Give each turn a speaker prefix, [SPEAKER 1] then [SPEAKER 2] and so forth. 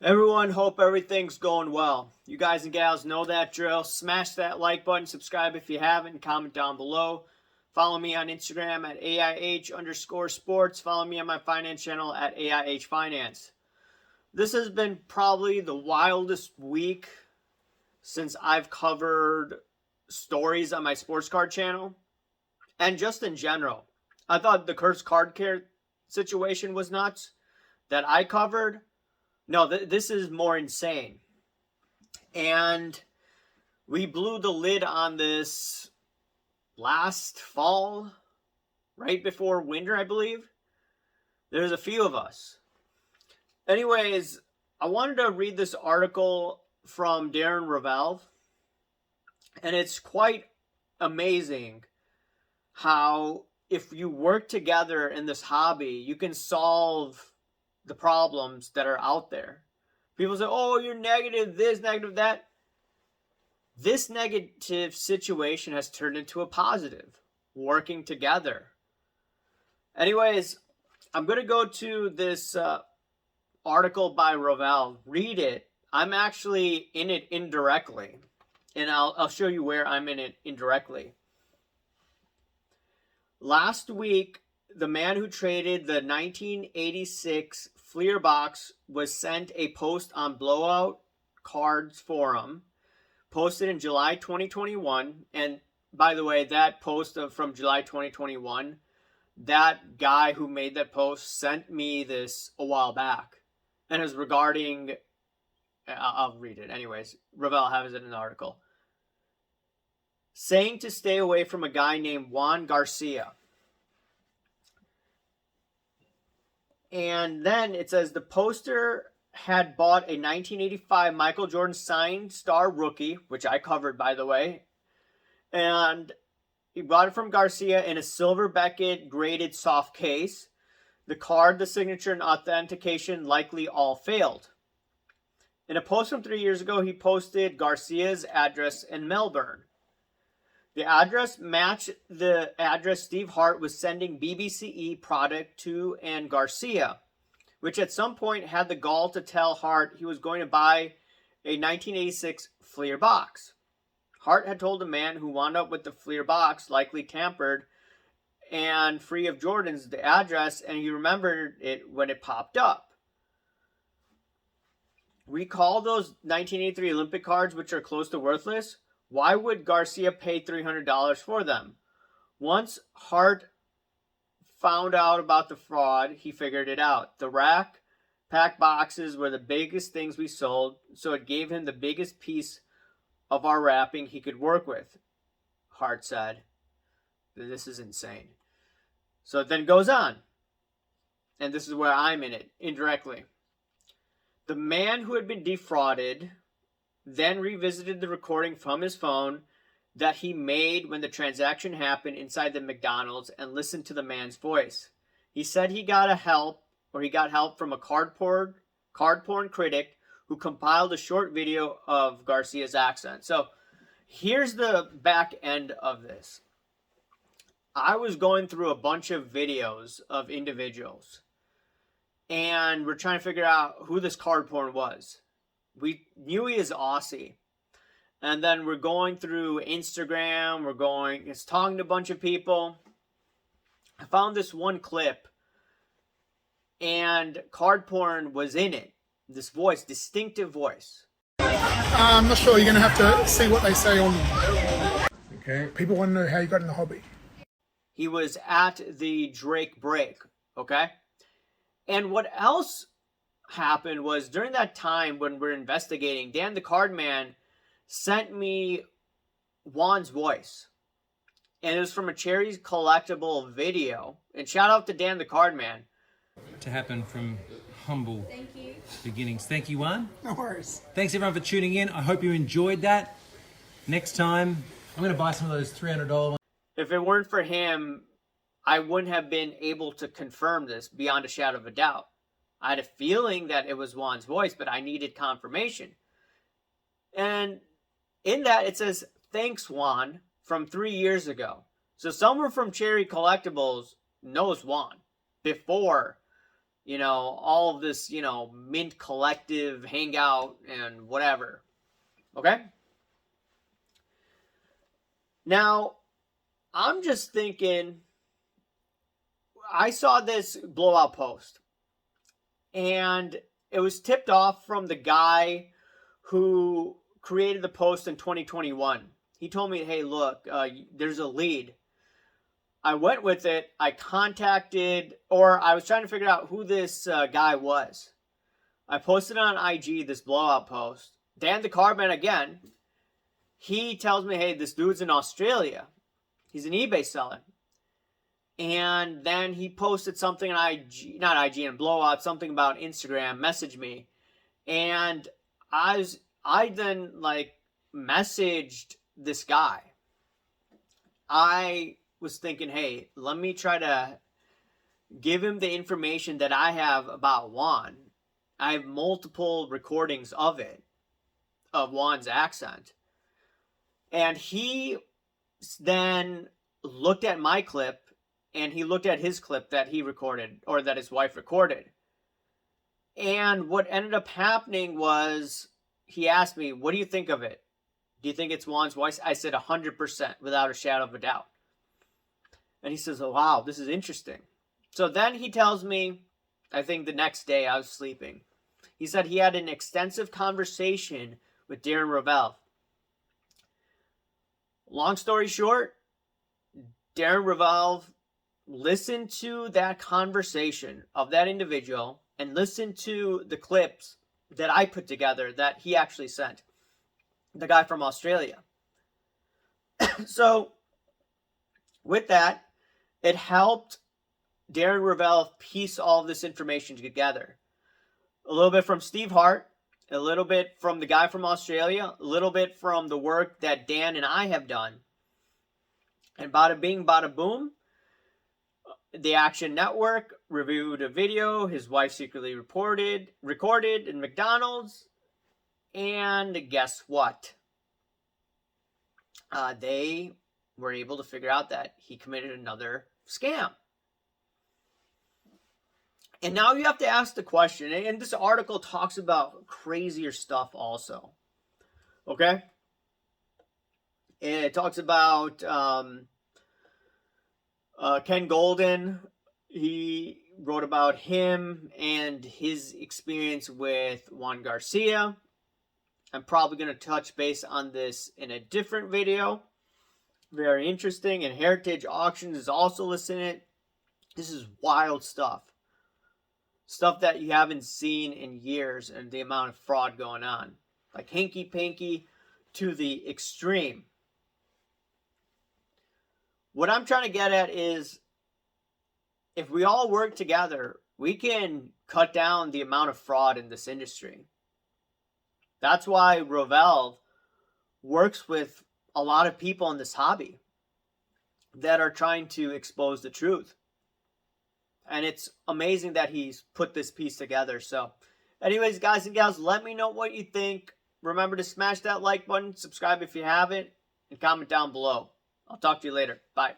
[SPEAKER 1] Everyone, hope everything's going well. You guys and gals know that drill. Smash that like button, subscribe if you haven't, comment down below. Follow me on Instagram at AIH_sports. Follow me on my finance channel at AIH Finance. This has been probably the wildest week since I've covered stories on my sports card channel. And just in general. I thought the cursed card care situation was nuts that I covered. No, this is more insane. And we blew the lid on this last fall, right before winter, I believe. There's a few of us. Anyways, I wanted to read this article from Darren Rovelle. And it's quite amazing how if you work together in this hobby, you can solve the problems that are out there. People say, oh, you're negative this, negative that. This negative situation has turned into a positive, working together. Anyways, I'm going to go to this article by Rovelle, read it. I'm actually in it indirectly, and I'll show you where I'm in it indirectly. Last week, the man who traded the 1986 Fleer box was sent a post on Blowout Cards Forum, posted in July 2021. And by the way, that post from July 2021, that guy who made that post sent me this a while back. And is regarding, I'll read it. Anyways, Rovelle has it in the article. Saying to stay away from a guy named Juan Garcia. And then it says the poster had bought a 1985 Michael Jordan signed star rookie, which I covered, by the way. And he bought it from Garcia in a silver Beckett graded soft case. The card, the signature, and authentication likely all failed. In a post from 3 years ago, he posted Garcia's address in Melbourne. The address matched the address Steve Hart was sending BBCE product to and Garcia, which at some point had the gall to tell Hart he was going to buy a 1986 Fleer box. Hart had told the man who wound up with the Fleer box, likely tampered and free of Jordans, the address, and he remembered it when it popped up. Recall those 1983 Olympic cards, which are close to worthless? Why would Garcia pay $300 for them? Once Hart found out about the fraud, he figured it out. The rack pack boxes were the biggest things we sold, so it gave him the biggest piece of our wrapping he could work with, Hart said. This is insane. So it then goes on. And this is where I'm in it, indirectly. The man who had been defrauded then revisited the recording from his phone that he made when the transaction happened inside the McDonald's and listened to the man's voice. He said he got help from a Cardporn critic who compiled a short video of Garcia's accent. So here's the back end of this. I was going through a bunch of videos of individuals, and we're trying to figure out who this Cardporn was. We knew he is Aussie. And then we're going through Instagram. It's talking to a bunch of people. I found this one clip. And Cardporn was in it. This voice, distinctive voice.
[SPEAKER 2] I'm not sure. You're going to have to see what they say on.
[SPEAKER 3] Okay.
[SPEAKER 2] People want to know how you got in the hobby.
[SPEAKER 1] He was at the Drake break. Okay? And what else happened was during that time when we're investigating, Dan the Card Man sent me Juan's voice. And it was from a Cherries Collectible video. And shout out to Dan the Card Man.
[SPEAKER 3] To happen from humble beginnings. Thank you, Juan.
[SPEAKER 2] No worries.
[SPEAKER 3] Thanks everyone for tuning in. I hope you enjoyed that. Next time, I'm going to buy some of those $300 ones.
[SPEAKER 1] If it weren't for him, I wouldn't have been able to confirm this beyond a shadow of a doubt. I had a feeling that it was Juan's voice, but I needed confirmation. And in that, it says, thanks, Juan, from 3 years ago. So someone from Cherry Collectibles knows Juan before, all of this, Mint Collective hangout and whatever. Okay? Now, I'm just thinking, I saw this blowout post, and it was tipped off from the guy who created the post in 2021. He told me, hey, look, there's a lead. I went with it. I was trying to figure out who this guy was. I posted on IG this blowout post. Dan the Cardman again. He tells me, hey, this dude's in Australia. He's an eBay seller. And then he posted something on IG, not IG, and blowout, something about Instagram, messaged me. And I then messaged this guy. I was thinking, hey, let me try to give him the information that I have about Juan. I have multiple recordings of Juan's accent. And he then looked at my clip, and he looked at his clip that he recorded, or that his wife recorded. And what ended up happening was, he asked me, what do you think of it? Do you think it's Juan's voice? I said 100%, without a shadow of a doubt. And he says, oh, wow, this is interesting. So then he tells me, I think the next day I was sleeping, he said he had an extensive conversation with Darren Rovelle. Long story short, Darren Rovelle listened to that conversation of that individual and listened to the clips that I put together that he actually sent, the guy from Australia. So with that, it helped Darren Rovelle piece all of this information together. A little bit from Steve Hart, a little bit from the guy from Australia, a little bit from the work that Dan and I have done. And bada bing, bada boom, the Action Network reviewed a video his wife secretly recorded in McDonald's. And guess what? They were able to figure out that he committed another scam. And now you have to ask the question, and this article talks about crazier stuff also. Okay? It talks about Ken Golden. He wrote about him and his experience with Juan Garcia. I'm probably going to touch base on this in a different video. Very interesting. And Heritage Auctions is also listing it. This is wild stuff. Stuff that you haven't seen in years, and the amount of fraud going on. Like hanky-panky to the extreme. What I'm trying to get at is, if we all work together, we can cut down the amount of fraud in this industry. That's why Rovelle works with a lot of people in this hobby that are trying to expose the truth. And it's amazing that he's put this piece together. So, anyways, guys and gals, let me know what you think. Remember to smash that like button, subscribe if you haven't, and comment down below. I'll talk to you later. Bye.